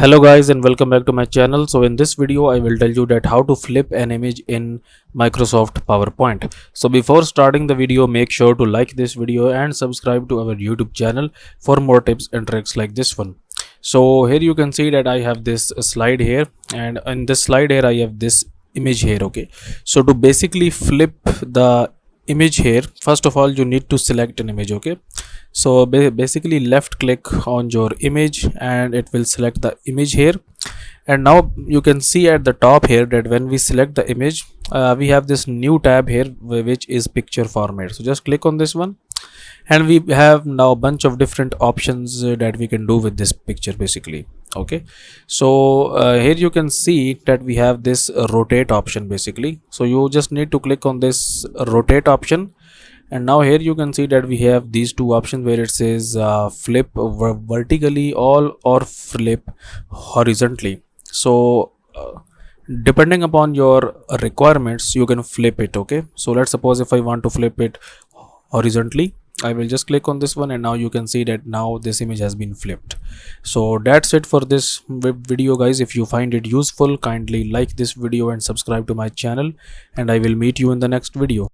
Hello guys and welcome back to my channel. So in this video I will tell you that how to flip an image in Microsoft PowerPoint. So before starting the video, make sure to like this video and subscribe to our YouTube channel for more tips and tricks like this one. So here you can see that I have this slide here, and in this slide here I have this image here. Okay, so to basically flip the image here, first of all you need to select an image. Okay, so basically left click on your image and it will select the image here. And now you can see at the top here that when we select the image, we have this new tab here which is picture format. So just click on this one and we have now a bunch of different options that we can do with this picture basically. Okay, so here you can see that we have this rotate option basically. So you just need to click on this rotate option, and now here you can see that we have these two options where it says flip vertically all or flip horizontally. So depending upon your requirements you can flip it. Okay, so let's suppose if I want to flip it horizontally, I will just click on this one, and now you can see that now this image has been flipped. So that's it for this video guys. If you find it useful, kindly like this video and subscribe to my channel, and I will meet you in the next video.